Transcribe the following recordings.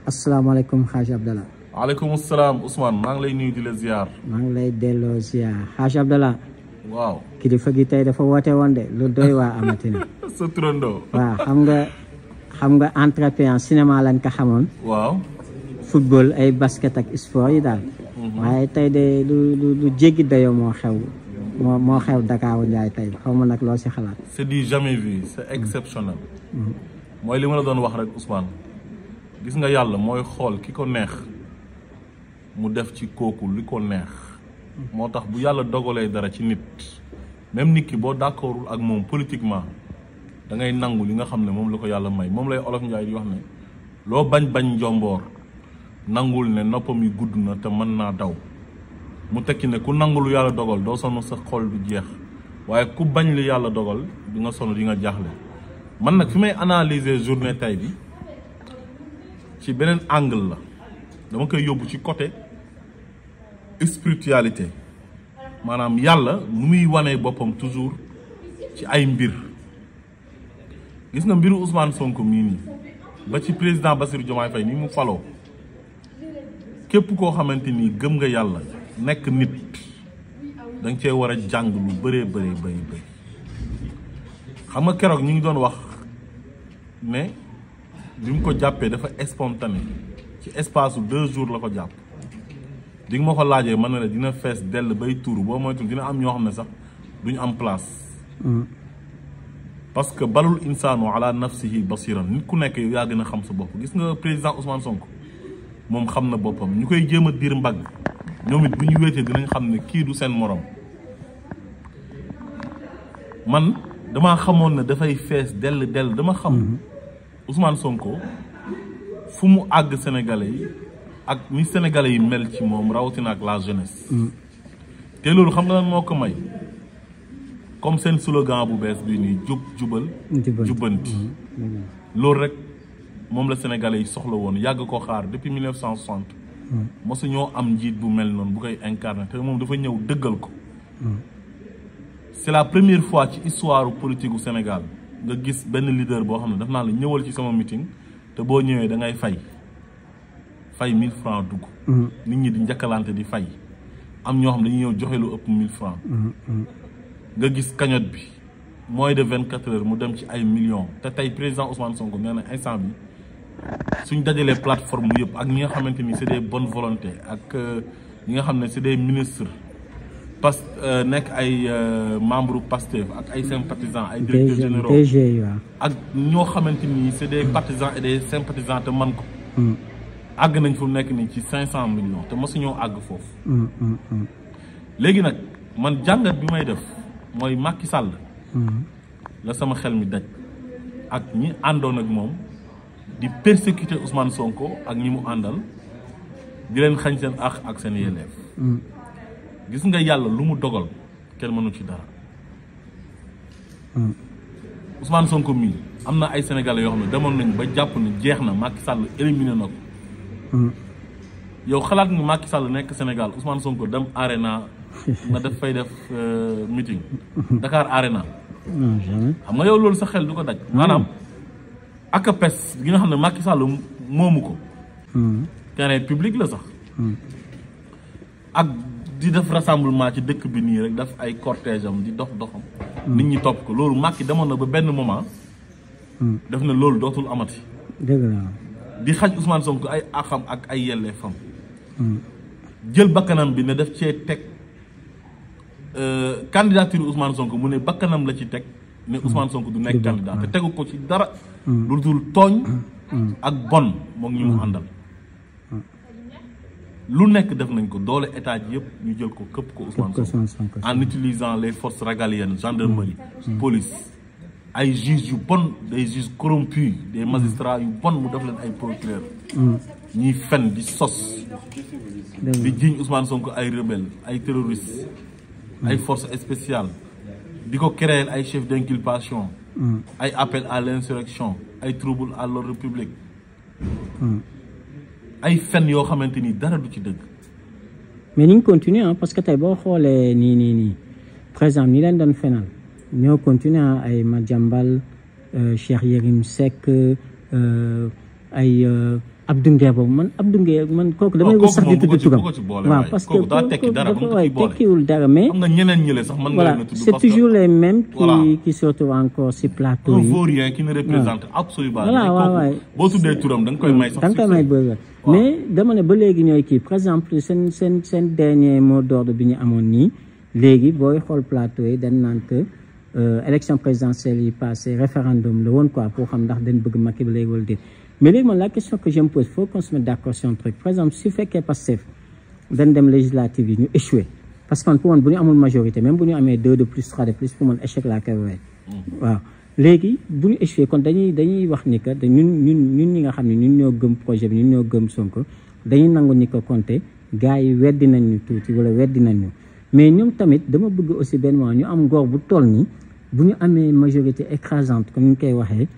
asalaamaaleykum Hadj Abdala. waaleykum salaam Ousmane maa ngi lay nuyu di la ziar. maa ngi lay delloo ziar Hadj Abdala. waaw kilifa gi tey dafa woote woon de lu doy waa amatina. sa turandoo. waaw xam nga entrepreneur cinéma lañ ko xamoon. waaw. football ay basket ak sport yi daal. waaye tey de lu jéggi dayoo moo xew Dakar Ndiaye tey xaw ma nag loo si xalaat. c'est du jamais vu c'est exceptionnel. mooy li ma la doon wax rek Ousmane. gis nga yàlla mooy xool ki ko neex mu def ci kooku li ko neex. moo tax bu yàlla dogalee dara ci nit même nit ki boo d'accordul ak moom politiquement da ngay nangu li nga xam ne moom la ko yàlla may moom lay olof Njaay di wax ne loo bañ njomboor nangul ne noppam yi gudd na te mën naa daw mu tekki ne ku nangu lu yàlla dogal doo sonn sa xol du jeex waaye ku bañ li yàlla dogal di nga sonn di nga jaaxle man nag fi may analyser journée tey bi ci beneen angle la dama koy yóbbu ci côté spiritualité maanaam yàlla nu muy wanee boppam toujours ci ay mbir gis nga mbiru Ousmane Sonko mii nii ba ci président Bassirou Diomaye Faye ni mu faloo képp koo xamante ni gëm nga yàlla nekk nit da nga cee war a jàng lu bëree bëri xam nga keroog ñu ngi doon wax ne bi mu ko jàppee dafa spontané ci espace u 2 jours la ko jàpp di nga ma ko laajee mën na la dina fees dell bay tuuru boo moytul dina am ñoo xam ne sax duñu am place parce que balul insaanu ala nafsihi basiran nit ku nekk yow yaa gën a xam sa bopp gis nga président Ousmane Sonko moom xam na boppam ñu koy jéem a diir mbagg ñoom it bu ñu wéetee dinañ xam ne kii du seen morom man damaa xamoon ne dafay fees dell dama xam Ousmane Sonko fu mu àgg sénégalais yi ak ni sénégalais yi mel ci moom rawatina ak la jeunesse te loolu xam nga lan moo ko may comme seen slogan bu bees bii nii jubal jubbanti loolu rek moom la sénégalais yi soxla woon yàgg ko xaar depuis 1960 mosu ñoo am njiit bu mel noonu bu koy incarné te moom dafa ñëw dëggal ko c'est la première fois ci histoire politique gu Sénégal nga gis benn leader boo xam ne daf naa la ñëwal ci sama meeting te boo ñëwee da ngay fay 1000 francs dugg nit ñi di njëkkalante di fay am ñoo xam dañuy ñëw joxe lu ëpp 1000 francs nga gis cagnotte bi moins de 24 heures mu dem ci ay millions te tey président Ousmane Sonko nee na instant bi suñ dajalee plateforme yëpp ak ñi nga xamante ni c'est des bonnes volontés ak ñi nga xam ne c'est des ministres nekk ay membres Pastef ak ay sympathisants ay directeurs généraux ak ñoo xamante ni c'est des partisans et des sympathisants te man ko àgg nañ fu nekk nii ci 500 millions te mosuñoo àgg foofu léegi nag man jàngat bi may def mooy Macky Sall la sama xel mi daj ak ñi àndoon ak moom di persécuter Ousmane Sonko ak ñi mu àndal di leen xañ seen ak seen yelleef gis nga yàlla lu mu dogal kenn mënu ci dara Ousmane Sonko mii am na ay sénégalais yoo xam ne demoon nañ ba jàpp ne jeex na Macky Sall éliminé na ko yow xalaat nga Macky Sall nekk Sénégal Ousmane Sonko dem Aréna nga def fay def meeting Dakar Aréna xam nga yow loolu sa xel du ko daj maanaam ak pes gi nga xam ne Macky Sall moomu ko terrain public la sax ak di def rassemblement ci dëkk bi nii rek def ay cortège am di doxam nit ñi topp ko loolu Macky demoon na ba benn moment def na loolu dootul amati di xaj Ousmane Sonko ay axam ak ay yelleefam jël bakkanam bi ne def cee teg candidature Ousmane Sonko mu ne bakkanam la ci teg ne Ousmane Sonko du nekk candidat te tegu ko ci dara lu dul tooñ ak bon moom ñu mu àndal lu nekk def nañ ko doole état ji yëpp ñu jël ko këpp ko Ousmane Sonko en utilisant les forces régaliennes gendarmerie police ay juges yu bon des juges corrompus des magistrats yu bon mu def leen ay procureur ñiy fen di sos di jiiñ Ousmane Sonko ay rebelle ay terroristes ay forces spéciales di ko créer ay chefs d'inculpation ay appel à l'insurrection ay trouble à l'ordre public ay fen yoo xamante ni dara du ci dëgg mais ni ñu continuer parce que tey boo xoolee nii par exemple ñi leen doon fenal ñoo continuer ay Madiambal Cheikh Yérim Seck ay Abdou Nguer boobu man kooku damay wut sax di tudd turam waaw parce que tekkiwul dara mais voilà c'est toujours les mêmes qui se retrouvent encore si plateau yi vaurien qui ne représente absolument voilà waaw boo tuddee turam da nga koy may sax da nga koy may bëri mais dama ne ba léegi ñooy kii par exemple seen dernier mot d'ordre bi ñu amoon nii léegi booy xool plateau yi dañ naan que élection présidentielle yi passé référendum la woon quoi pour xam ndax dañ bëgg Macky ba léegi wala déet mais léegi man la question que je me pose faut qu'on se mette d'accord sur un truc par exemple su fekkee Pastef dañ dem législative yi ñu échoué parce que pour man bu ñu amul majorité même bu ñu amee 2 de plus 3 de plus pour man échec laa koy woowee waaw léegi bu ñu échoué kon dañuy wax ni que ñun ñi nga xam ne ñun ñoo gëm projet bi ñun ñoo gëm Sonko dañuy nangu ni ko compté gars yi weddi nañ ñu tuuti wala weddi nañ ñu mais ñoom tamit dama bëgg aussi benn moment ñu am ngor bu toll nii bu ñu amee majorité écrasante comme ni ñu koy waxee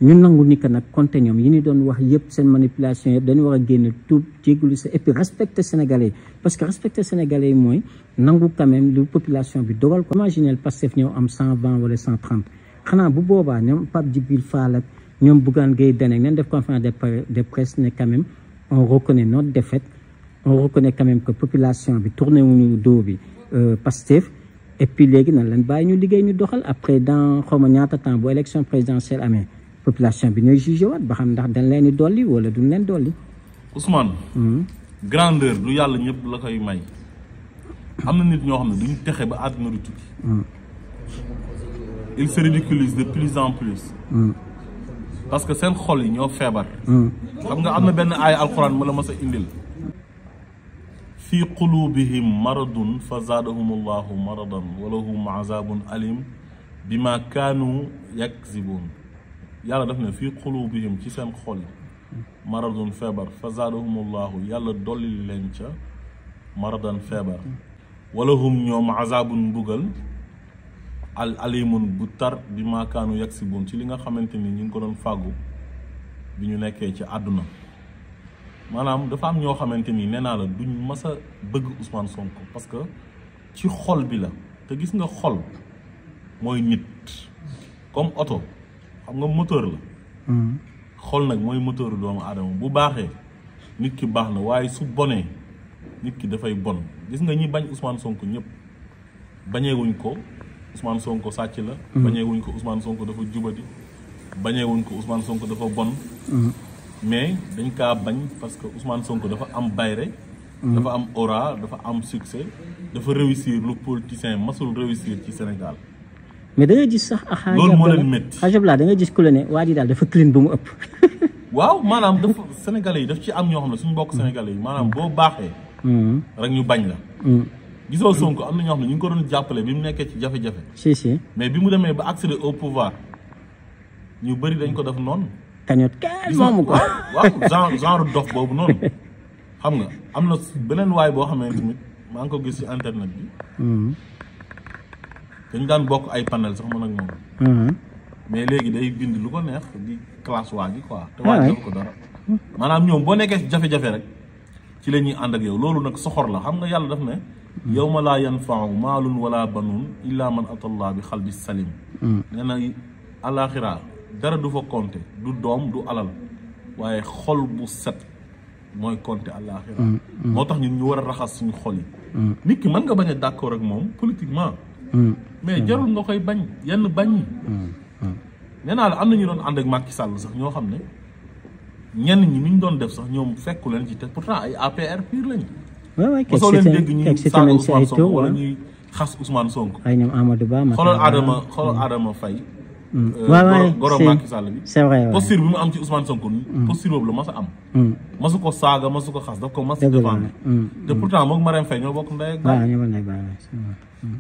ñu nangu ni que nag compté ñoom yi ñu doon wax yëpp seen manipulation yëpp dañu war a génn tout jégalu sa et puis respecter sénégalais yi parce que respecter sénégalais yi mooy nangu quand même lu population bi dogal ko imaginez Pastef ñëw am 120 wala 130 xanaa bu boobaa ñoom Pape Djibril Fall ak ñoom Bougane Gueye Dany nañ def conférence de presse ne quand même on reconnaît notre défaite on reconnaît quand même que population bi tourné wuñu dos bi Pastef et puis léegi nan leen bàyyi ñu liggéey ñu doxal après dans xawma ñaata temps bu élection présidentielle amee population bi ñooy jugé waat ba xam ndax dañ leen di dolli wala duñ leen dolli. Ousmane. grandeur du yàlla ñëpp la koy may. am na nit ñoo xam ne duñ texe ba àdduna du tukki. il se ridiculise de plus en plus. parce que seen xol yi ñoo feebar. xam nga am na benn aaya alxuraan ma la mas a indil. fi qulubihim maradun fa zaadahum allahu maradan walahum azabun alim bima kaanu yakzibun yàlla daf ne fii qulubihim ci seen xol yi maradun feebar fa zaadahum allahu yàlla dolli leen ca maradan feebar walahum ñoom azabun mbugal al alimun bu tar bima kaanu yaksibun ci li nga xamante ni ñu ngi ko doon fàggu bi ñu nekkee ci àdduna maanaam dafa am ñoo xamante ni nee naa la duñ mas a bëgg Ousmane Sonko parce que ci xol bi la te gis nga xol mooy nit comme oto xam nga moteur la xol nag mooy moteur doomu aadama bu baaxee nit ki baax na waaye su bonee nit ki dafay bon gis nga ñi bañ Ousmane Sonko ñëpp bañeewuñ ko Ousmane Sonko sàcc la bañeewuñ ko Ousmane Sonko dafa jubati bañeewuñ ko Ousmane Sonko dafa bon mais dañ kaa bañ parce que Ousmane Sonko dafa am bayre dafa am aura dafa am succès dafa réussir lu politicien masul réussir ci Sénégal mais da nga gis sax loolu moo leen métti xajabla da nga gis ku la ne waa ji daal dafa clean ba mu ëpp waaw maanaam dafa sénégalais yi daf ci am ñoo xam ne suñu mbokk sénégalais yi maanaam boo baaxee rek ñu bañ la gisoo Sonko am na ñoo xam ne ñu ngi ko doon jàppale bi mu nekkee ci jafe-jafe si mais bi mu demee ba accéder au pouvoir ñu bëri dañ ko def noonu kañot kenn moomu ko waaw genre dof boobu noonu xam nga am na beneen waay boo xamante tamit maa ngi ko gis ci internet bi dañ daan bokk ay panel sax man ak moom mais léegi day bind lu ko neex di classe waa ji quoi te waa ji def ko dara maanaam ñoom boo nekkee ci jafe-jafe rek ci la ñuy ànd ak yow loolu nag soxor la xam nga yàlla daf ne yawma laa yanfa'u maalun wala banuun illa man atallah bi xalbi salim nee na alaxira dara du fa compter du doom du alal waaye xol bu set mooy compter alaxira moo tax ñun ñu war a raxas suñu xol yi nit ki mën nga bañ a d'accord ak moom politiquement mais jarul nga koy bañ yenn bañ yi nee naa la am na ñu doon ànd ak Macky Sall sax ñoo xam ne ñenn ñi ni ñu doon def sax ñoom fekku leen ci te pourtant ay APR pire lañu mosoo leen dégg ñu saaga Ousmane Sonko wala ñuy xas Ousmane Sonko ay ñoom Amadou Ba xoolal Adama Faye goro Macky Sall bi c'est vrai posture bi mu am ci Ousmane Sonko posture boobu la mas a am masu ko saaga masu ko xas daf ko mas défendre te pourtant moom Marème Faye ñoo bokk ndey ak baay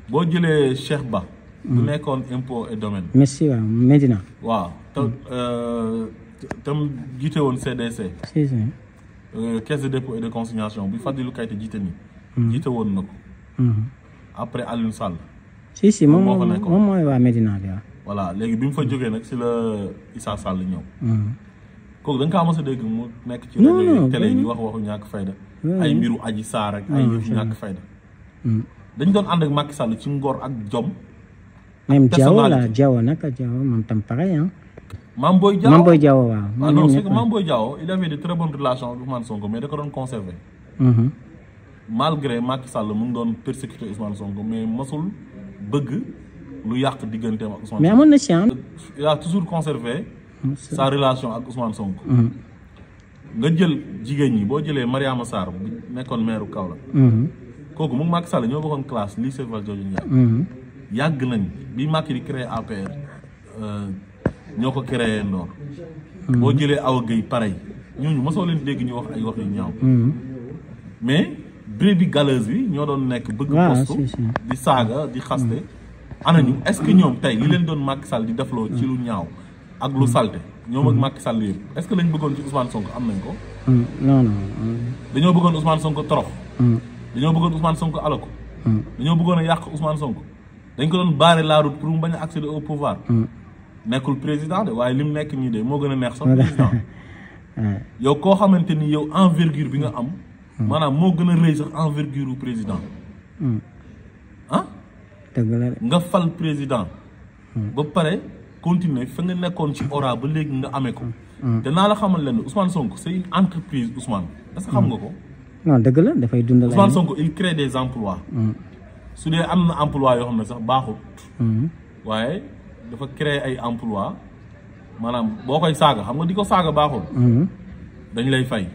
boo jëlee Cheikh Ba bu nekkoon impôt et domaine merci waaw Medina waaw tam jiite woon CDC caisse de dépôt et de consignation bi Fadilou Keïta jiite nii jiite woon na ko après Alioune Sall si moom mooy waa Medina bi waaw voilà léegi bi mu fa jógee nag si la Issa Sall ñëw kooku da nga kaa mos a dégg mu nekk ci rajo yi télé yi wax waxu ñàkk fayda ay mbiru Adji Sarr ak ay yëfu ñàkk fayda dañ doon ànd ak Macky Sall ci ngor ak jom même Diaw la Diaw nag Diaw moom tam pareil Mame Boye Diao Mame Boye Diao waaw. ah non c'est que Mame Boye Diao il avait de très bonnes relations avec Ousmane Sonko mais da ko doon conserver. Malgré Macky Sall mu ngi doon persécuter Ousmane Sonko mais mosul bëgg lu yàq digganteem ak Ousmane. mais amoon na chance. il a toujours conservé sa relation ak Ousmane Sonko. nga jël jigéen ñi boo jëlee Mariama Sarr bu nekkoon maire Kaolack. kooku mu ngi Macky Sall ñoo bokkoon classe lycée Valdiodio Ndiaye. yàgg nañ bi Macky di créé APR ñoo ko créé ndoor. boo jëlee Awa Gueye pareil ñooñu mosoo leen dégg ñu wax ay wax yu ñaaw. mais brebis galeuse bi ñoo doon nekk bëgg poste di saaga di xaste anañu est-ce que ñoom tey li leen doon Macky Sall di defloo ci lu ñaaw ak lu salte ñoom ak Macky Sall yëpp est-ce que lañ bëggoon ci Ousmane Sonko am nañ ko non dañoo bëggoon Ousmane Sonko torox dañoo bëggoon Ousmane Sonko alako dañoo bëggoon a yàq Ousmane Sonko dañ ko doon barrer la route pour mu bañ a accéder au pouvoir nekkul président de waaye li mu nekk nii de moo gën a neex sax président yow koo xamante ni yow envergure bi nga am maanaam moo gën a rëy sax envergure u président ah nga fal président ba pare continuer fa nga nekkoon ci aura ba léegi nga amee ko te naa la xamal leen Ousmane Sonko c'est une entreprise Ousmane est-ce que xam nga ko non dëgg la dafay dundal Ousmane Sonko il crée des emplois su dee am na emploi yoo xam ne sax baaxut waaye dafa créer ay emploi maanaam boo koy saaga xam nga di ko saaga baaxul dañ lay fay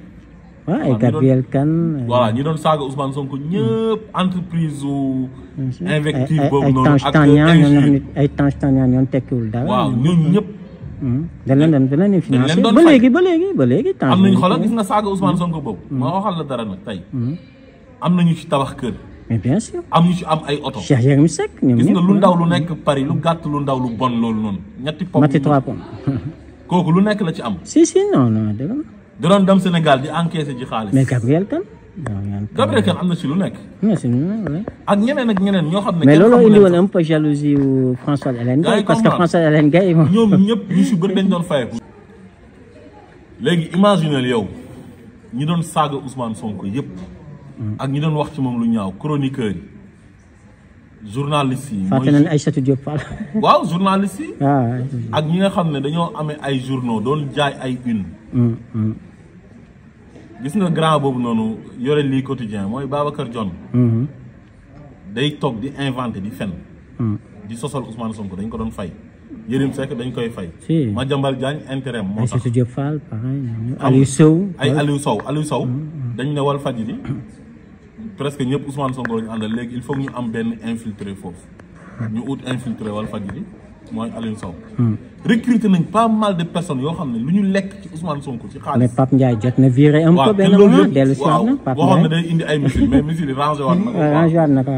waaw ay Gabriel Kane voilà ñi doon saaga Ousmane Sonko ñëpp entreprise u invective boobu noonu ak ay Tange Tandian ñoon tekkiwul dara waaw ñooñu ñëpp dañ leen financé ba léegi am nañu xoolal gis nga saaga Ousmane Sonko boobu ma waxal la dara nag tey am nañu ci tabax kër mais bien sûr am ñu ci am ay oto Cheikh Yérim Seck ñoom gis nga lu ndaw lu nekk Paris lu gàtt lu ndaw lu bon loolu noonu ñetti pom mati 3 pom kooku lu nekk la ci am si non dëgg da doon dem Sénégal di encaisser ji xaalis mais Gabriel Kane am na ci lu nekk ak ñeneen ñoo xam ne mais loolu indi woon un peu jalousie wu François Hélène Gaye parce que François Hélène Gaye ñoom ñëpp ñu si bëri dañ doon fayeku léegi imaginel yow ñi doon saaga Ousmane Sonko yëpp ak ñi doon wax ci moom lu ñaaw chroniqueurs yi journalistes yi fàtte nañ Aïssatou Diop Fall waaw journalistes yi ak ñi nga xam ne dañoo amee ay journaux doon jaay ay une gis nga grand boobu noonu yore lii quotidien mooy Babacar John day toog di inventé di fen di sosal Ousmane Sonko dañ ko doon fay Yérim Seck dañ koy fay Madiambal Diagne intérêt moo tax Aïssatou Diop Fall pareil Aliou Sow dañ ne Walfadjri presque ñëpp Ousmane Sonko lañu àndal léegi il faut ñu am benn infiltré foofu ñu ut infiltré Walfadjri mooy Aliou Sow recruté nañ pas mal de personnes yoo xam ne lu ñu lekk ci Ousmane Sonko ci xaalis mais Pape Ndiaye jot na viré un peu benn moment dellu si waat na boo xam ne day indi ay missiles mais missiles yi rangé waat na ko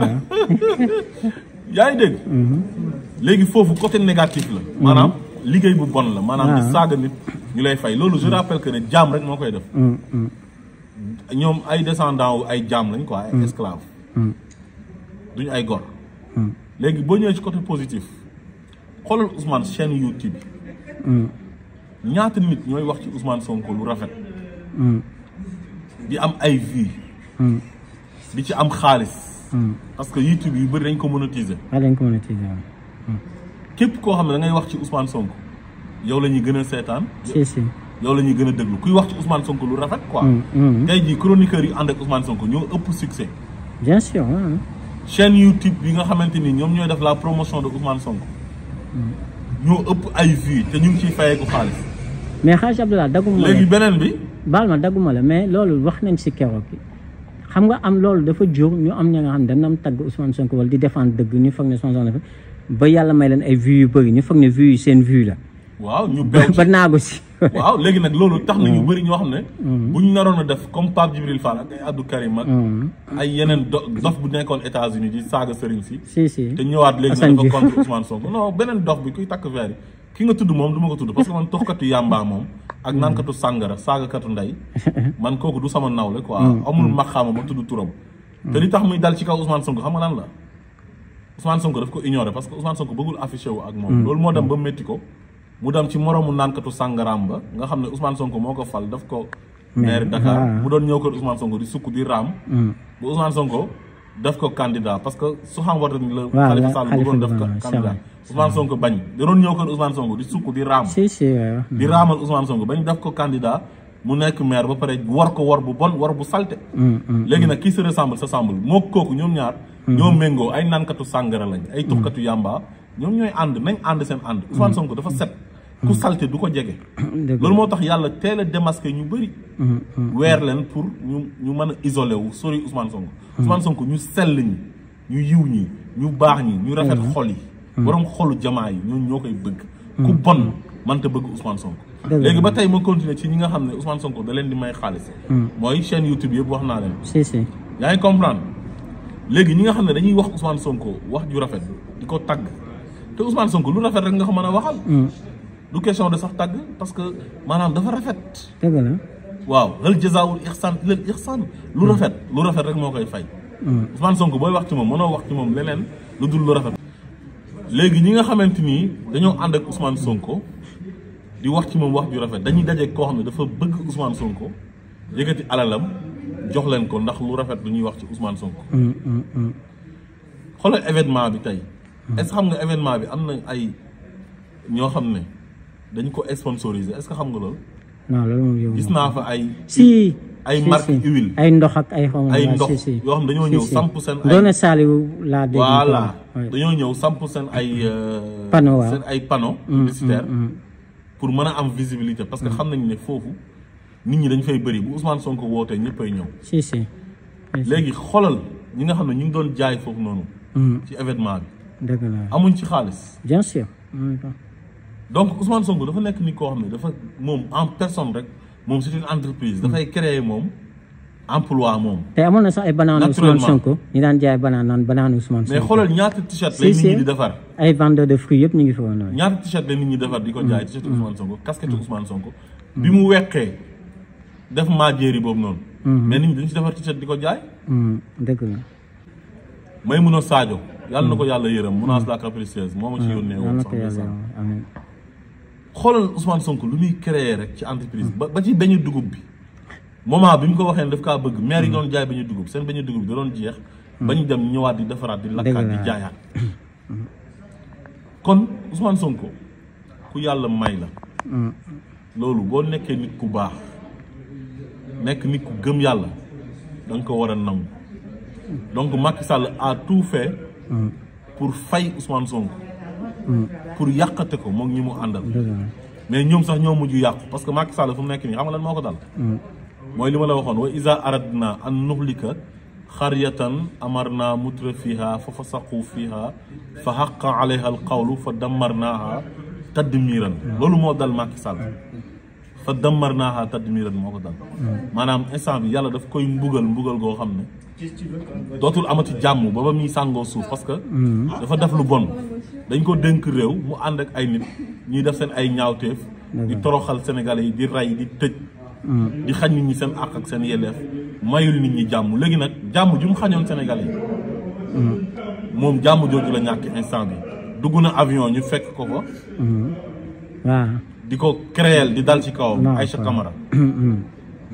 yaa ngi dégg léegi foofu côté négatif la maanaam liggéey bu bon la maanaam di saaga nit ñu lay fay loolu je rappelle que ne jaam rek moo koy def ñoom ay descendant wu ay jaam lañ quoi ay esclave duñu ay gor léegi boo ñëwee ci côté positif xoolal Ousmane chaîne YouTube bi ñaata nit ñooy wax ci Ousmane Sonko lu rafet di am ay vues di ci am xaalis parce que YouTube yu bëri dañ ko monétiser képp koo xam ne da ngay wax ci Ousmane Sonko yow la ñuy gën a seetaan yow la ñuy gën a déglu kuy wax ci Ousmane Sonko lu rafet quoi tey jii chroniqueurs yi ànd ak Ousmane Sonko ñoo ëpp succès bien sûr chaîne YouTube bi nga xamante ni ñoom ñooy def la promotion de Ousmane Sonko ñoo ëpp ay vues te ñu ngi ciy fayeeku xaalis mais xaaj Abdala dagguma léegi beneen bi baal ma dagguma la mais loolu wax nañ si keroog xam nga am loolu dafa jur ñu am ña nga xam ne dañu am tagg Ousmane Sonko wala di défendre dëgg ñu foog ne Sonko ba yàlla may leen ay vues yu bëri ñu foog ne vues yi seen vue la waaw ñu bew ba naagu si waaw léegi nag loolu tax na ñu bëri ñoo xam ne buñ naroon a def comme Pape Djibril Fall ak ay Abdou Karim ak ay yeneen dof bu nekkoon États-Unis di saaga sëriñ si te ñëwaat léegi na dafa contre Ousmane Sonko non beneen dof bi kuy takk verre yi ki nga tudd moom du ma ko tudd parce que man toxkatu yàmbaa moom ak naankatu sàngara saagakatu ndey man kooku du sama nawle quoi amul maxaama ma tudd turam te li tax muy dal ci kaw Ousmane Sonko xam nga lan la Ousmane Sonko daf ko ignoré parce que Ousmane Sonko bëggul affiché wu ak moom loolu moo dem ba métti ko mu dem ci moromu naankatu sàngaraam ba nga xam ne Ousmane Sonko moo ko fal daf ko maire Dakar mu doon ñëw kër Ousmane Sonko di sukk di raam bu Ousmane Sonko def ko candidat parce que su xam war nañ la Khalifa Sall bëggoon def candidat Ousmane Sonko bañ da doon ñëw kër Ousmane Sonko di sukk di raam di raamal Ousmane Sonko bañ def ko candidat mu nekk maire ba pare war ko war bu bon war bu salte léegi nag kii se ressemble moo kooku ñoom ñaar ñoo méngoo ay nankatu sàngara lañ ay tuxkatu yàmba ñoom ñooy ànd nañ ànd seen ànd Ousmane Sonko dafa set ku salte du ko jege loolu moo tax yàlla teel a démasqué ñu bëri weer leen pour ñu mën a isolé wu sori Ousmane Sonko Ousmane Sonko ñu sell ñi ñu yiw ñi ñu baax ñi ñu rafet xol yi borom xolu jamaa yi ñooñu ñoo koy bëgg ku bon mënta bëgg Ousmane Sonko léegi ba tey ma continuer ci ñi nga xam ne Ousmane Sonko da leen di may xaalis mooy chaîne YouTube yëpp wax naa leen yaa ngi comprendre léegi ñi nga xam ne dañuy wax Ousmane Sonko wax ju rafet di ko tagg te Ousmane Sonko lu rafet rek nga ko mën a waxal du question de sax tàgg parce que maanaam dafa rafet dëgg la waaw hal jazaawul ihsaan illal ihsaan lu rafet rek moo koy fay Ousmane Sonko booy wax ci moom mënoo wax ci moom leneen lu dul lu rafet léegi ñi nga xamante ni dañoo ànd ak Ousmane Sonko di wax ci moom wax ju rafet dañuy daje koo xam ne dafa bëgg Ousmane Sonko yëkkati alalam jox leen ko ndax lu rafet lu ñuy wax ci Ousmane Sonko xoolal événement bi tey est-ce que xam nga événement bi am na ay ñoo xam ne dañ ko sponsorisé est-ce que xam nga loolu non loolu moom gis naa fa ay ay marque huile ay ndox ak ay xaw ay ndox yoo xam dañoo ñëw samp seen ay doone Saliou laa dégg voilà dañoo ñëw samp seen ay panneau seen ay panneau publicitaire pour mën a am visibilité parce que xam nañ ne foofu nit ñi dañ fay bëri bu Ousmane Sonko wootee ñëppay ñëw léegi xoolal ñi nga xam ne ñu ngi doon jaay foofu noonu ci événement bi dëgg la amuñ ci xaalis bien sûr donc Ousmane Sonko dafa nekk ni koo xam ne dafa moom en personne rek moom c'est une entreprise dafay créer moom emploi moom te amoon na sax ay banaan Ousmane Sonko ñu daan jaay banaan naan banaan Ousmane Sonko mais xoolal ñaata t-shirt la nit ñi di defar ay vendeur de fruits yëpp ñu ngi fa woon ñaata t-shirt la nit ñi defar di ko jaay t-shirt Ousmane Sonko casquette Ousmane Sonko bi mu weqee def maajeeri boobu noonu mais nit ñi dañ ci defar t-shirt di ko jaay dëgg la may mun a Sadio yàlla na ko yàlla yërëm munaas la capricieuse moo ma ci yónnee woon sax xoolal Ousmane Sonko lu muy créer rek ci entreprise ba ci beñu dugub bi moment bi mu ko waxee ne daf kaa bëgg maire yi doon jaay beñu dugub seen beñu dugub bi da doon jeex bañ dem ñëwaat di defaraat di lakkaat di jaayaat kon Ousmane Sonko ku yàlla may la loolu boo nekkee nit ku baax nekk nit ku gëm yàlla da nga ko war a nangu donc Macky Sall a tout fait pour fay Ousmane Sonko pour yàqate ko moom ñi mu àndal mais ñoom sax ñoo mujj yàqu parce que Macky Sall fu mu nekk nii xam nga lan moo ko dal mooy li ma la waxoon wa iza aradna an nuhlika xaryatan amarna mutra fiha fa fasaqu fiha fa haqa alayha al qawlu fa dammarnaha tadmiran loolu moo dal Macky Sall fa dammarnaha tadmiran moo ko dal maanaam instant bi yàlla daf koy mbugal goo xam ne dootul amati jàmm ba muy sàngoo suuf parce que dafa def lu bon dañ ko dénk réew mu ànd ak ay nit ñuy def seen ay ñaawteef di toroxal Sénégalais yi di rey di tëj di xañ nit ñi seen àq ak seen yelleef mayul nit ñi jàmm léegi nag jàmm ju mu xañoon Sénégalais yi moom jàmm jooju la ñàkk instant bi dugg na avion ñu fekk ko fa waaw di ko créer di dal ci kawam Aïcha Camara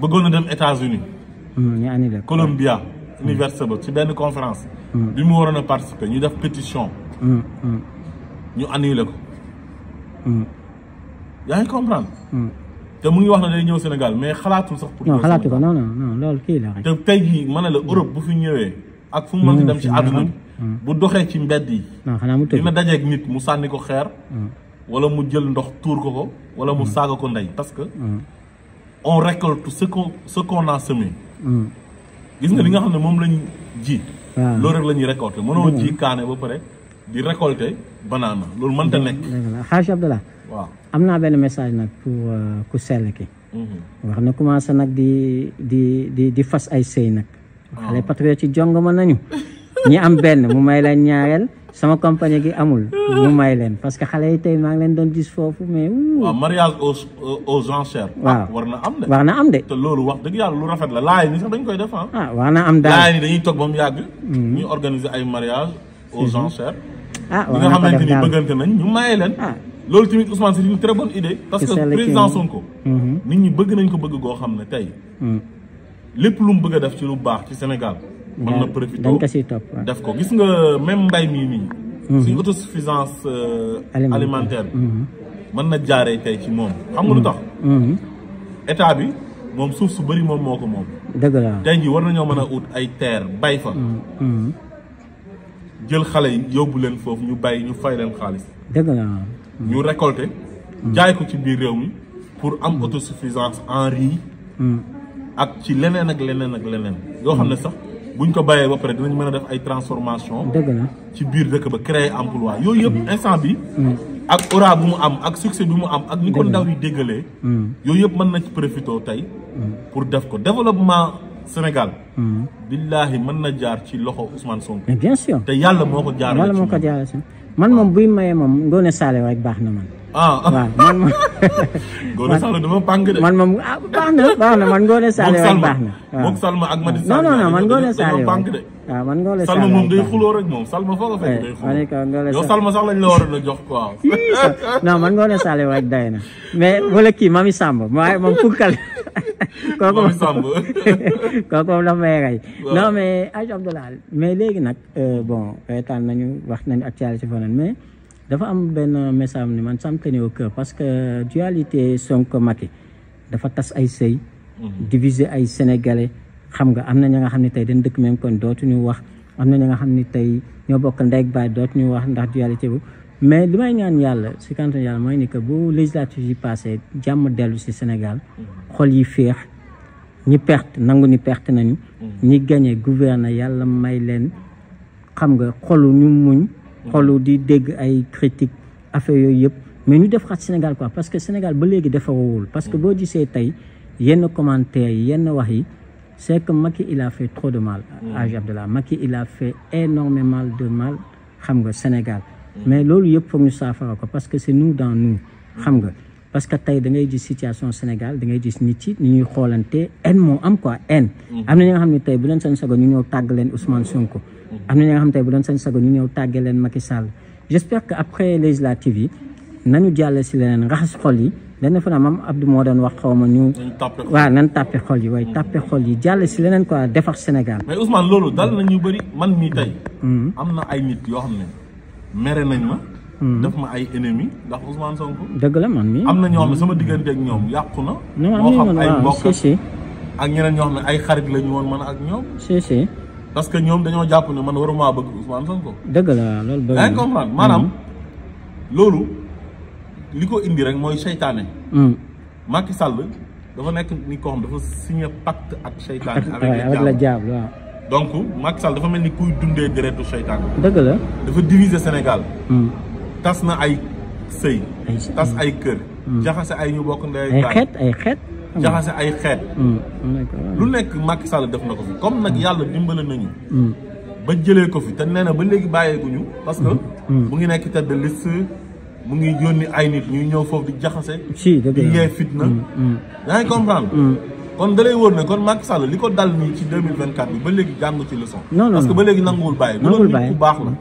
bëggoon na dem États-Unis Columbia université ba ci benn conférence bi mu waroon a participer ñu def pétition ñu annulé ko yaa ngi comprendre te mu ngi wax na day ñëw Sénégal mais xalaatul sax pour xalaatu ko non loolu kii la rek te tey jii ma ne la Europe bu fi ñëwee ak fu mu mën di dem ci àdduna bi bu doxee ci mbedd yi dina dajeeg nit mu sànni ko xeer wala mu jël ndox tuur ko wala mu saaga ko ndey parce que on récolte ce qu'on a semé gis nga li nga xam ne moom lañ ji loolu rek la ñuy récolter mënoo ji kaane ba pare di récolter banaana loolu mënta nekk Xaaj Abdala waaw am naa benn message nag pour ku sell ki wax na commencé nag di fas ay sëy nag xale patriote ci jong ma nañu ñi am benn mu may leen ñaareel sama compagnie gi amul mu may leen parce que xale yi tey maa ngi leen doon gis foofu mais waaw mariage aux enchères waaw war na am de te loolu wax dëgg yàlla lu rafet la laay ni sax dañ koy def war na am daal laay ni dañuy toog ba mu yàgg ñu organiser ay mariage aux enchères ñi nga xamante ni bëggante nañ ñu maye leen loolu tamit Ousmane c'est une très bonne idée parce que président Sonko nit ñi bëgg nañ ko bëgg goo xam ne tey lépp lu mu bëgg a def ci lu baax ci Sénégal mën na profité dañ ko siy topp def ko gis nga même mbay mii nii. suñu autosuffisance alimentaire bi. mën na jaaree tey ci moom. xam nga lu tax. état bi moom suuf su bëri moom moo ko moom. dëgg la tey jii war nañoo mën a ut ay terre bay fa. jël xale yi yóbbu leen foofu ñu bay ñu fay leen xaalis. dëgg la ñu récolter. jaay ko ci biir réew mi pour am autosuffisance en riz. ak ci leneen ak leneen ak leneen. yoo xam ne sax buñ ko bayee ba pare dinañ mën a def ay transformation dëgg la ci biir dëkk ba créer emploi yooyu yëpp instant bi ak aura bu mu am ak succès bi mu am ak ni ko ndaw yi déggalee. yooyu yëpp mën na ci profité tey. pour def ko développement Sénégal. billaahi mën na jaar ci loxo Ousmane Sonko. mais bien sûr te yàlla moo ko jaarale yàlla moo ko jaarale si man moom buy maye moom Ngoné Saliou rek baax na man. waaw man moom. Ngoné Saliou dafa pàng de. man moom baax na man Ngoné Saliou rek baax na. waaw moom Salma ak Madi non man Ngoné Saliou pàng de. waaw man Ngoné Salma moom day xuloo rek moom Salma foo ko fekk day xuloo. yow Salma sax lañ la waroon a jox quoi. non man Ngoné Saliou rek day na mais wala kii Mami Samb waaye moom pukkal. kooku moom dafa may rey. non mais Abdala mais léegi nag bon reetaan nañu wax nañu actualité foofu mais dafa am benn message ni man ça me tenait au cœur parce que dualité Sonko Macky dafa tas ay sëy diviser ay sénégalais xam nga am na ña nga xam ne tey dañ dëkk même kon dootuñu wax am na ña nga xam ne tey ñoo bokk ndey ak baay dootuñu wax ndax dualité bu mais li may ñaan yàlla si kanton yàlla mooy ni que bu législative yi passé jàmm dellu si Sénégal xol yi féex ñi perte nangu ni perte nañu ñi gagné gouverner yàlla may leen xam nga xolu ñu muñ xolu di dégg ay critique affaire yooyu yëpp mais ñu def xat Sénégal quoi parce que Sénégal ba léegi defarawul parce que boo gisee tey yenn commentaires yi yenn wax yi c'est que Macky il a fait trop de mal à Abdala Macky il a fait énormément de mal xam nga Sénégal mais loolu yëpp foog ñu saafara ko parce que c'est nous dans nous xam nga parce que tey da ngay gis situation Sénégal da ngay gis nit yi ni ñuy xoolante haine moo am quoi haine am na ñi nga xam ne tey bu leen seen sago ñu ñëw tàgg leen Ousmane Sonko am na ñi nga xam ne tey bu leen seen sago ñu ñëw tàgge leen Macky Sall j'espère que après législative yi nañu jàll si leneen raxas xol yi dana fa mam Abdou moo doon wax xaw ma ñu waaw nan tàppe xol yi waaye tàppe xol yi jàll si leneen quoi defar Sénégal mais Ousmane loolu dal na ñu bëri man mii tey am na ay nit yoo xam ne mere nañ ma def ma ay ennemi ndax Ousmane Sonko dëgg la man mi am na ñoo xam ne sama diggante ak ñoom yàqu na moo xam ay mbokk ak ñeneen ñoo xam ne ay xarit lañu woon man ak ñoom si parce que ñoom dañoo jàpp ne man waruma bëgg Ousmane Sonko dëgg la loolu bëgg yaa ngi comprendre maanaam loolu li ko indi rek mooy seytaane Macky Sall dafa nekk ni ko xam dafa signé pacte ak seytaane avec le diable waaw donc Macky Sall dafa mel ni kuy dundee deretu seytaane dëgg la dafa diviser Sénégal tas na ay sëy tas ay kër jaxase ay ñu bokk ndey ay xeet jaxase ay xeet lu nekk Macky Sall def na ko fi comme nag yàlla dimbale nañu ba jëlee ko fi te nee na ba léegi bàyyeeguñu parce que mu ngi nekk tête de liste mu ngi yónni ay nit ñuy ñëw foofu di jaxase di yee fitna yaa ngi comprendre kon da lay wóor ne kon Macky Sall li ko dal nii ci 2024 bi ba léegi jàng ci leçon parce que ba léegi nanguwul bàyyi bu doon nit ku baax la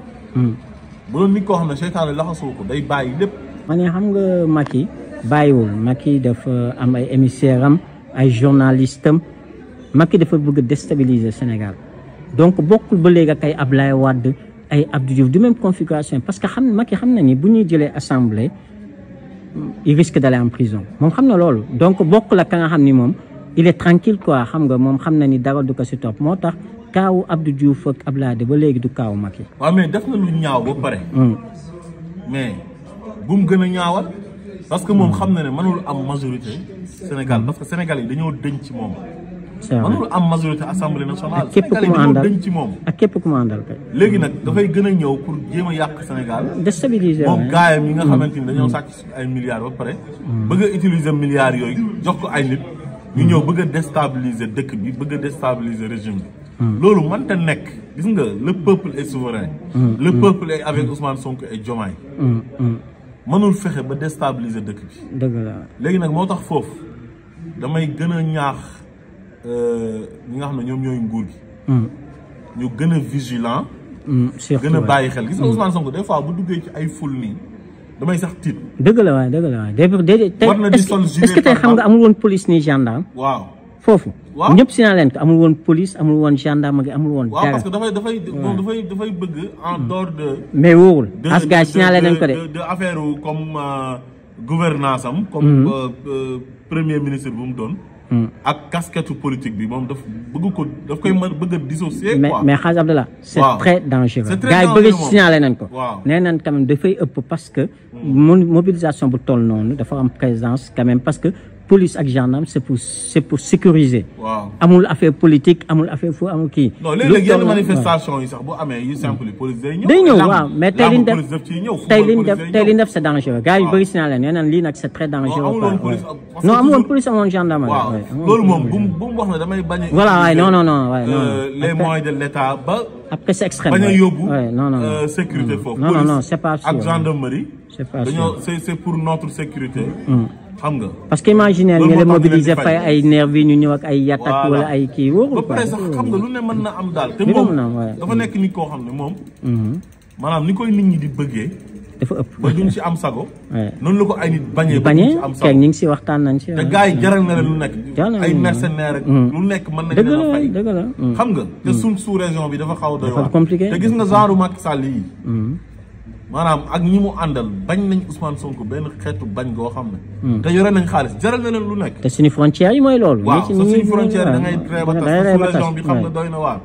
bu doon nit koo xam ne seytaane laxasoo ko day bàyyi lépp ma ne xam nga Macky bàyyiwul Macky dafa am ay émissaire am ay journaliste am Macky dafa bëgg déstabiliser Sénégal donc bokkul ba léegi ak ay Ablaye Wade ay Abdou Diouf du même configuration parce que Macky xam na ni bu ñuy jëlee assemblée il risque d'aller en prison moom xam na loolu donc bokkul ak ka nga xam ni moom il est tranquille quoi xam nga moom xam na ni dara du ko si topp moo tax kaawu Abdou Diouf ak Ablaye ba léegi du kaawu Macky. waaw mais def na lu ñaaw ba pare. mais bu mu gën a ñaawal parce que moom xam na ne mënul am majorité Sénégal parce que Sénégal yi dañoo dëñ ci moom. mënul am majorité assemblée nationale. Sénégal yi dañoo dëñ ci moom. ak képp ku mu àndal kay. léegi nag dafay gën a ñëw pour jéem a yàq Sénégal. déstabiliser moom gaayam yi nga xamante ni dañoo sàcc ay milliards ba pare. bëgg a utiliser milliards yooyu jox ko ay nit. ñu ñëw bëgg a déstabiliser dëkk bi bëgg a déstabiliser régime bi. loolu mënta nekk gis nga le peuple est souverain. le peuple est avec Ousmane Sonko et Diomaye. mënul fexe ba déstabiliser dëkk bi. dëgg la léegi nag moo tax foofu damay gën a ñaax ñi nga xam ne ñoom ñooy nguur gi. ñu gën a vigilant. gën a bàyyi xel gis nga Ousmane Sonko des fois bu duggee ci ay ful nii damay sax tiit. dëgg la waay dëgg la waay déedéet. war na di sol est-ce que tey xam nga amul woon police ni gendarme. waaw foofu. ñëpp signalé ko amul woon police amul woon gendarmerie amul woon dara. parce que dafay bëgg en dehors de. mais wóorul as gars signalé nañ ko de affaire comme gouvernance am. comme premier ministre bu mu doon. ak casquette politique bi moom daf koy bëgg a dissocier quoi. mais xaaj Abdala c'est très dangereux. gars yi bëgg signalé nañ ko. nee nañ quand même dafay ëpp parce que. mobilisation bu toll noonu dafa am présence quand même parce que. police ak gendarme c'est pour sécuriser. waaw amul affaire politique amul affaire foo amul kii. non léeg-léeg yenn manifestation yi sax bu amee yu simple police day ñëw. day ñëw waaw mais tey li ñu def c'est dangereux gars yu bëri signalé nee nañ lii nag c'est très dangereux. non amul woon police amoon gendarme. waaw loolu moom bu mu wax ne damay bañ a. voilà waay non les moyens de l'État ba. après c'est extrême. bañ a yóbbu non sécurité foofu. non c'est pas sûr ak gendarmerie. c'est pas sûr c'est pour notre sécurité. xam nga parce que imaginer ñu la mobiliser fay ay nervi ñu ñëw ak ay yatak wala ay kii wóorul. ba pare sax xam nga lu ne mën na am daal. te moom dafa nekk nit koo xam ne moom. maanaam ni koy nit ñi di bëggee. dafa ëpp ba duñ ci am sago. noonu la ko ay nit bañee. ba duñ ci am sago ñu ngi si waxtaan nañ ci. te gars yi jaral na leen lu nekk. ay mercenaires rek. lu nekk mën nañ leen a fay. dëgg la xam nga te suñ sous région bi dafa xaw a doy waar. dafa compliqué te gis nga genre Macky Sall yi. maanaam ak ñi mu àndal bañ nañ Ousmane Sonko benn xeetu bañ goo xam ne. te yore nañ xaalis jaral na leen lu nekk. te suñu frontières yi mooy loolu. waaw suñu frontière da ngay traité ba région bi xam nga doy na waar.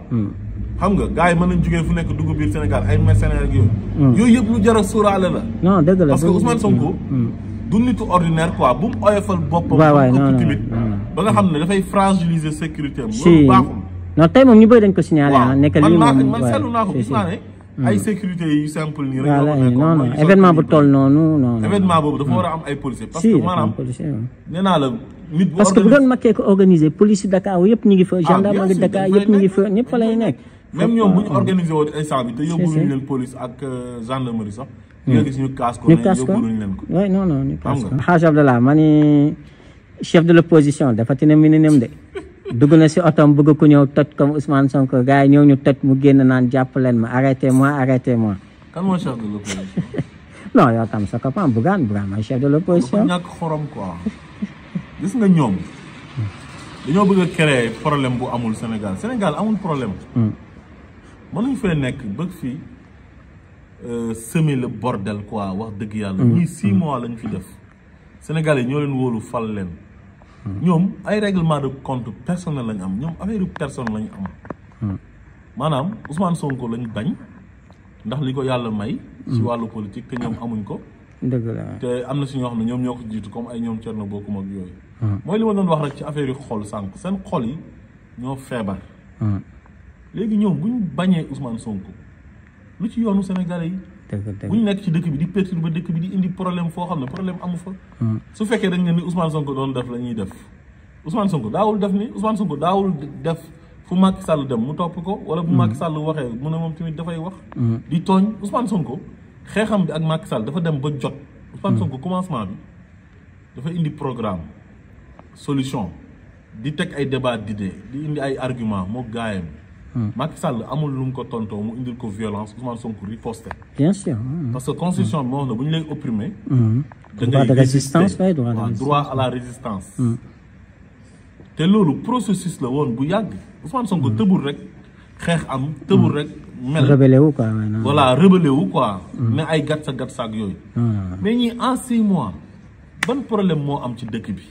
xam nga gars yi mën nañ jógee fu nekk dugg biir Sénégal ay mercenaires ak yooyu. yooyu yëpp lu jar a sóoraale la. non dëgg la parce que Ousmane Sonko. du nitu ordinaire quoi bu mu oyofal boppam. waay non timide ba nga xam ne dafay fragiliser sécurité am. loolu baaxul. non tey moom ñu bëri dañ ko signalé ah. nekk lii moom man seetlu naa ko gis naa ne. ay sécurité yu simple nii rek. non événement bu toll noonu non. événement boobu dafa war a am ay policiers. parce que maanaam nee naa la nit bu parce que bu doon makkee ko organisé police yi Dakar yëpp ñu ngi fa. gendarmerie Dakar yëpp ñu ngi fa ñëpp fa lay nekk. même ñoom bu ñu organisé woon instant bi te yóbbuñu leen police ak gendarmerie sax. nga gis ñu kaas ko ne yóbbuñu leen ko. oui non ñu kaas ko. Hadj Abdallah ma ni chef de l'opposition dafa tina minimum de. dugg na si otom bëgg ku ñëw toj comme Ousmane Sonko gars yi ñëw ñu toj mu génn naan jàpp leen ma arrêtez moi. kan mooy chef de l'opposition. non yow tam sa copain Bougane mooy chef de l'opposition. ñàkk xorom quoi gis nga ñoom dañoo bëgg a créer problème bu amul Sénégal amul problème. mënuñ fee nekk bëgg fii semer le bordel quoi wax dëgg yàlla. ñii 6 mois lañ fi def Sénégalais ñoo leen wóolu fal leen. ñoom ay règlement de compte personnel lañ am ñoom affaire personne lañ am. maanaam Ousmane Sonko lañ bañ ndax li ko yàlla may. ci wàllu politique te ñoom amuñ ko. dëgg la te am na si ñoo xam ne ñoom ñoo ko jiitu comme ay ñoom Thierno Bocoum ak yooyu. mooy li ma doon wax rek ci affaire yu xol sànq seen xol yi ñoo feebar. léegi ñoom bu ñu bañee Ousmane Sonko lu ci yoonu Sénégalais yi. bu ñu nekk ci dëkk bi di perturber dëkk bi di indi problème foo xam ne problème amu fa. su fekkee dañ ne ni Ousmane Sonko doon def la ñuy def Ousmane Sonko daawul def ni Ousmane Sonko daawul def fu Macky Sall dem mu topp ko wala bu Macky Sall waxee mu ne moom tamit dafay wax. di tooñ Ousmane Sonko xeexam bi ak Macky Sall dafa dem ba jot. Ousmane Sonko commencement bi dafa indi programme solution di teg ay débat d'idées di indi ay argument moo gaayam. Macky Sall amul lu mu ko tontoo mu indil ko violence Ousmane Sonko riposté. bien sûr. parce que constitution bi moo wax ne bu ñu lay opprimer. droit de résistance droit à la résistance. te loolu processus la woon bu yàgg Ousmane Sonko tëbul rek xeex am tëbul rek. mel rebelle wu quoi. voilà rebelle wu quoi. mais ay gatsa ak yooyu. mais ñii en 6 mois ban problème moo am ci dëkk bi.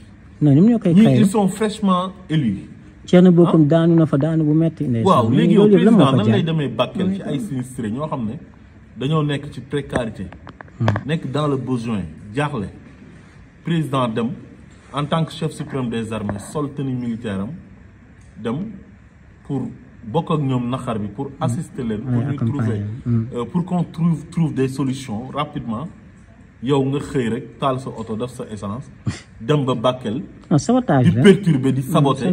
non ñoom ñoo koy créé ñii ils sont fraîchement élus. Thierno Bocoum daanu na fa daanu bu metti. waaw léegi yow président nan lay demee Bakel ci ay sinistrés ñoo xam ne dañoo nekk ci précarité. nekk dans le besoin jaaxle président dem en tant que chef suprême des armées sol tenue militaire am dem pour bokk ak ñoom naqar bi pour assister leen. pour ñu trouver pour qu'on trouve des solutions rapidement. yow nga xëy rek taal sa oto def sa essence dem ba Bakel. sabotage di perturber di saboter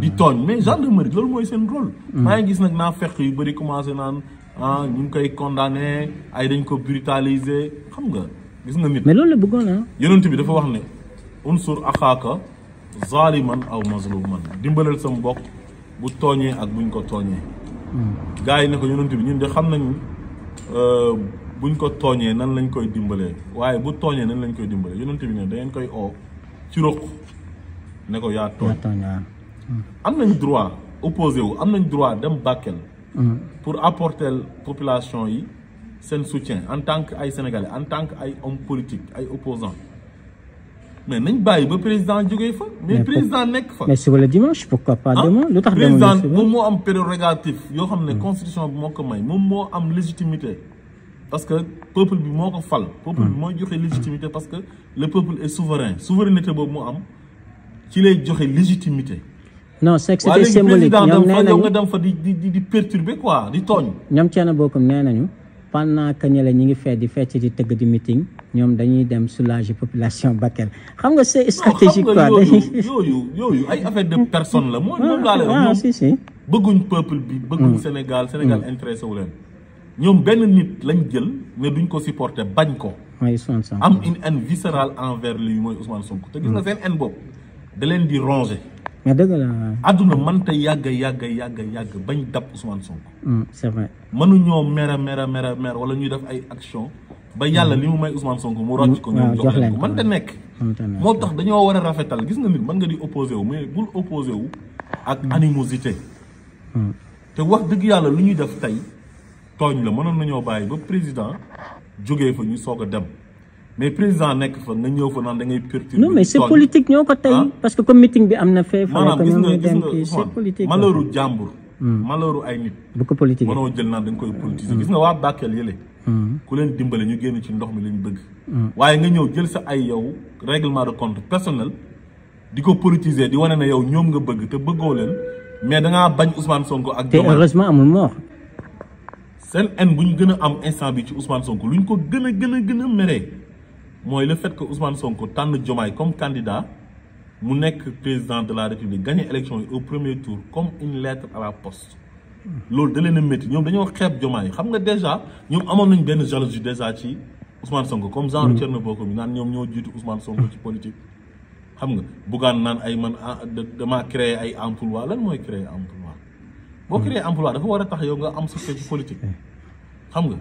di tooñ mais gendarmerie loolu mooy seen rôle. maa ngi gis nag naa fekk yu bëri commencé naan ñu ngi koy condamné ay dañ ko brutaliser xam nga gis nga nit. mais loolu la bëggoon ah. yonent bi dafa wax ne unsur axaaka zaliman aw mazluman dimbalal sa mbokk bu tooñee ak buñ ko tooñee. gars yi ne ko yonent bi ñun de xam nañu. buñ ko tooñee nan lañ koy dimbalee waaye bu tooñee nan lañ koy dimbalee yonent bi ne da ngeen koy oo ci roq ne ko yaa tooñ am nañ droit opposé wu am nañ droit dem Bakel pour apporter population yi seen soutien en tant que ay sénégalais en tant que ay homme politique ay opposants mais nañ bàyyi ba président jógee fa mais président nekk fa. mais suba le dimanche pourquoi pas demain lu tax président moom moo am prérogative yoo xam ne constitution bi moo ko may moom moo am légitimité parce que peuple bi moo ko fal. peuple bi mooy joxe légitimité parce que le peuple est souverain souveraineté boobu moo am ci lay joxe légitimité. non c'est que c'était symbolique ñoom nee nañu nga dem fa di perturber quoi di tooñ. ñoom Thierno Bocoum nee nañu pendant que ñële ñi ngi fee di fecc di tëgg di meeting ñoom dañuy dem soulager population Bakel xam nga c'est stratégique quoi. yooyu ay affaire de personne la moom laa lay wax si bëgguñ peuple bi bëgguñ Sénégal intéressé wu leen ñoom benn nit lañ jël ne duñ ko supporter bañ ko am une haine viscérale envers lui mooy Ousmane Sonko te gis nga seen haine boobu da leen di ronger. mais dëgg la àdduna mënta yàgg bañ dab Ousmane Sonko. c'est vrai mënuñoo mer wala ñuy def ay action ba yàlla li mu may Ousmane Sonko mu rocc ko ñoom jox leen ko mënta nekk. moo tax dañoo war a rafetal gis nga nit mën nga di opposé wu mais bul opposé wu ak animosité. te wax dëgg yàlla lu ñuy def tey tooñ la mënoon nañoo bàyyi ba président jógee fa ñu soog a dem. mais président nekk fa nga ñëw fa naan da ngay perturber. non mais c'est politique ñoo ko tey parce que comme meeting bi am na fee. maanaam gis nga c'est politique malheuru jàmbur. malheuru ay nit. bu ko politique mënoo jël naan dañ koy politiser. gis nga waa Bakel yële. ku leen dimbale ñu génn ci ndox mi lañ bëgg. waaye nga ñëw jël sa ay yow règlement de compte personnel di ko politiser di wane ne yow ñoom nga bëgg te bëggoo leen mais da ngaa bañ Ousmane Sonko ak. te heureusement amul mort. seen haine bu ñu gën a am instant bi ci Ousmane Sonko lu ñu ko gën a meree. mooy le fait que Ousmane Sonko tànn Diomaye comme candidat mu nekk président de la République gagné élection yi au premier tour comme une lettre à la poste loolu da leen a métti ñoom dañoo xeeb Diomaye xam nga déjà ñoom amoon nañ benn jalousie déjà ci Ousmane Sonko comme genre Thierno Bocoum naan ñoom ñoo jiitu Ousmane Sonko ci politique xam nga Bougane naan ay man damaa créer ay emploi lan mooy créer emploi boo créer emploi dafa war a tax yow nga am succès ci politique xam nga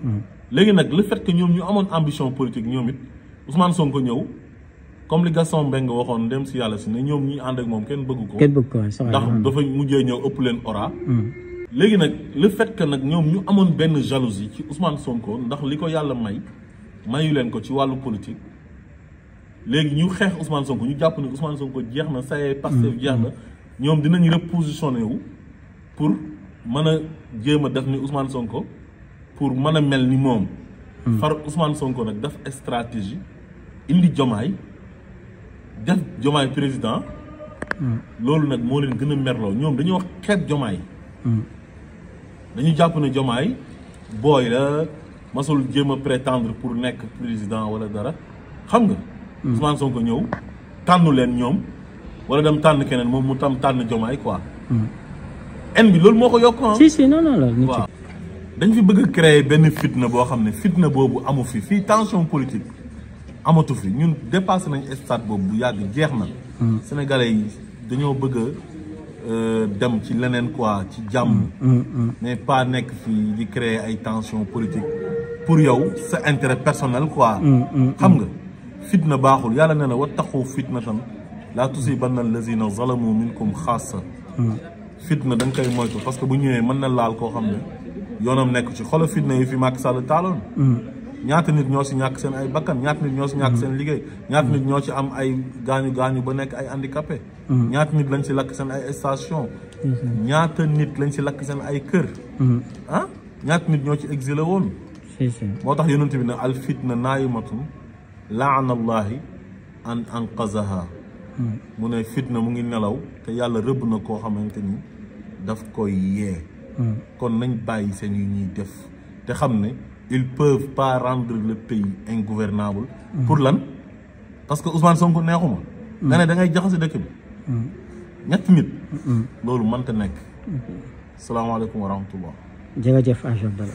léegi nag le fait que ñoom ñu amoon ambition politique ñoom it Ousmane Sonko ñëw comme li Gaston Mbengue waxoon dem si yàlla si ne ñoom ñi ànd ak moom kenn bëgg ko. ndax dafa mujjee ñëw ëpp leen aura. léegi nag le fait que nag ñoom ñu amoon benn jalousie ci Ousmane Sonko ndax li ko yàlla mayu leen ko ci wàllu politique. léegi ñu xeex Ousmane Sonko ñu jàpp ne Ousmane Sonko jeex na saa yee Pastef jeex na ñoom dinañ repositionné wu pour mën a jéem a def ni Ousmane Sonko pour mën a mel ni moom. far Ousmane Sonko nag def stratégie. indi Diomaye def Diomaye président loolu nag moo leen gën a merloo ñoom dañoo xeeb Diomaye dañu jàpp ne Diomaye booy la masul jéem a prétendre pour nekk président wala dara xam nga Ousmane Sonko ñëw tànnu leen ñoom wala dem tànn keneen moom mu tam tànn Diomaye quoi en bi loolu moo ko yokk si non loolu waaw dañ fi bëgg a créer benn fitna boo xam ne fitna boobu amu fii tension politique amatu fi ñun dépassé nañ stade boobu bu yàgg jeex na. Sénégalais yi dañoo bëgg a dem ci leneen quoi ci jàmm. mais pas nekk fii di créer ay tension politique pour yow sa intérêt personnel quoi. xam nga fitna baaxul yàlla ne na wattaqu fitnatan laa tusiibanna allazina zalamu minkum xaassa. fitna da nga koy moytu parce que bu ñëwee mën na laal koo xam ne yoonam nekk ci xoolal fitna yi fi Macky Sall taaloon. ñaata nit ñoo si ñàkk seen ay bakkan ñaata nit ñoo si ñàkk seen liggéey ñaata nit ñoo ci am ay gaañu ba nekk ay handicapé ñaata nit lañ si lakk seen ay station ñaata nit lañ si lakk seen ay kër ñaata nit ñoo ci exilé woon moo tax yonent bi ne al fitna naayimatun laanallahi an anqazaha mu ne fitna mu ngi nelaw te yàlla rëbb na koo xamante ni daf koy yee kon nañ bàyyi seen yu ñuy def te xam ne ils peuvent pas rendre le pays ingouvernable pour lan parce que Ousmane Sonko neexuma nga ne da ngay jaxase dëkk bi ñetti nit loolu mënta nekk salaamaaleykum wa rahmatullah jërëjëf Abdala